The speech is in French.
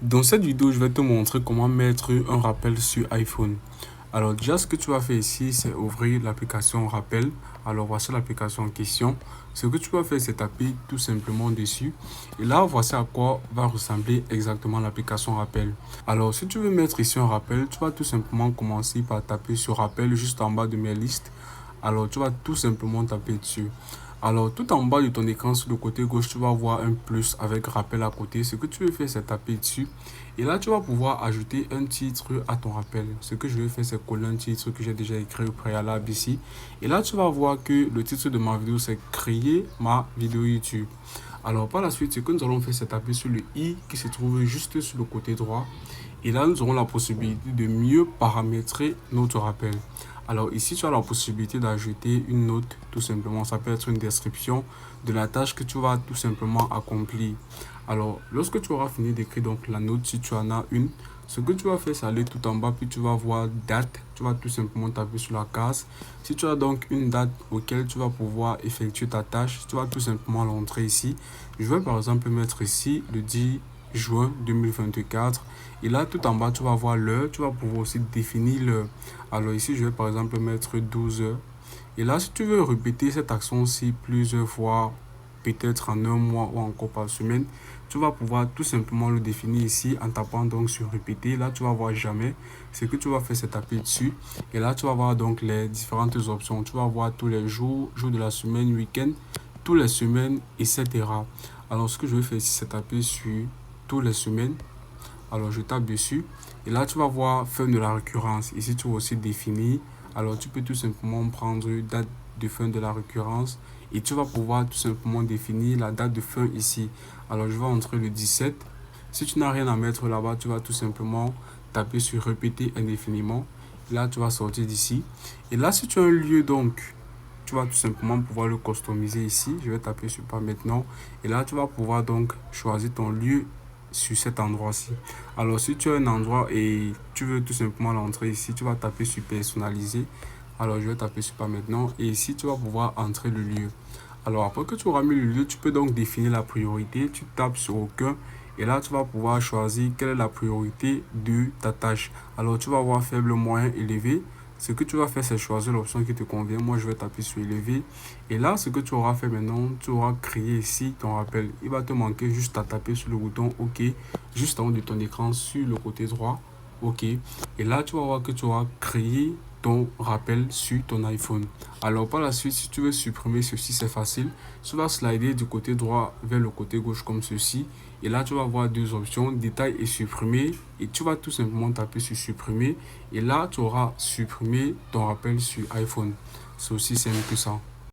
Dans cette vidéo, je vais te montrer comment mettre un rappel sur iPhone. Alors déjà, ce que tu vas faire ici, c'est ouvrir l'application rappel. Alors voici l'application en question. Ce que tu vas faire, c'est taper tout simplement dessus. Et là, voici à quoi va ressembler exactement l'application rappel. Alors si tu veux mettre ici un rappel, tu vas tout simplement commencer par taper sur rappel juste en bas de mes listes. Alors tu vas tout simplement taper dessus. Alors tout en bas de ton écran sur le côté gauche, tu vas voir un plus avec rappel à côté. Ce que tu veux faire, c'est taper dessus. Et là, tu vas pouvoir ajouter un titre à ton rappel. Ce que je vais faire, c'est coller un titre que j'ai déjà écrit au préalable ici. Et là, tu vas voir que le titre de ma vidéo, c'est créer ma vidéo YouTube. Alors par la suite, ce que nous allons faire, c'est taper sur le i qui se trouve juste sur le côté droit. Et là, nous aurons la possibilité de mieux paramétrer notre rappel. Alors ici, tu as la possibilité d'ajouter une note, tout simplement. Ça peut être une description de la tâche que tu vas tout simplement accomplir. Alors, lorsque tu auras fini d'écrire donc la note, si tu en as une, ce que tu vas faire, c'est aller tout en bas, puis tu vas voir date. Tu vas tout simplement taper sur la case. Si tu as donc une date auquel tu vas pouvoir effectuer ta tâche, tu vas tout simplement l'entrer ici. Je vais par exemple mettre ici le 10 juin 2024. Et là, tout en bas, tu vas voir l'heure. Tu vas pouvoir aussi définir l'heure. Alors ici, je vais par exemple mettre 12 heures. Et là, si tu veux répéter cette action-ci plusieurs fois, peut-être en un mois ou encore par semaine, tu vas pouvoir tout simplement le définir ici en tapant donc sur répéter. Là, tu vas voir jamais. Ce que tu vas faire, c'est taper dessus. Et là, tu vas voir donc les différentes options. Tu vas voir tous les jours, jours de la semaine, week-end, toutes les semaines, etc. Alors, ce que je vais faire ici, c'est taper sur toutes les semaines. Alors, je tape dessus. Et là, tu vas voir fin de la récurrence. Ici, tu vas aussi définir. Alors, tu peux tout simplement prendre date de fin de la récurrence. Et tu vas pouvoir tout simplement définir la date de fin ici. Alors, je vais entrer le 17. Si tu n'as rien à mettre là-bas, tu vas tout simplement taper sur répéter indéfiniment. Là, tu vas sortir d'ici. Et là, si tu as un lieu, donc, tu vas tout simplement pouvoir le customiser ici. Je vais taper sur pas maintenant. Et là, tu vas pouvoir donc choisir ton lieu sur cet endroit-ci. Alors, si tu as un endroit et tu veux tout simplement l'entrer ici, tu vas taper sur personnaliser. Alors, je vais taper sur pas maintenant. Et ici, tu vas pouvoir entrer le lieu. Alors, après que tu auras mis le lieu, tu peux donc définir la priorité. Tu tapes sur aucun. Et là, tu vas pouvoir choisir quelle est la priorité de ta tâche. Alors, tu vas voir faible, moyen, élevé. Ce que tu vas faire, c'est choisir l'option qui te convient. Moi, je vais taper sur élevé. Et là, ce que tu auras fait maintenant, tu auras créé ici ton rappel. Il va te manquer juste à taper sur le bouton OK, juste en haut de ton écran sur le côté droit. OK. Et là, tu vas voir que tu auras créé ton rappel sur ton iPhone. Alors par la suite, si tu veux supprimer ceci, c'est facile. Tu vas slider du côté droit vers le côté gauche comme ceci. Et là, tu vas voir deux options, détail et supprimer. Et tu vas tout simplement taper sur supprimer. Et là, tu auras supprimé ton rappel sur iPhone. C'est aussi simple que ça.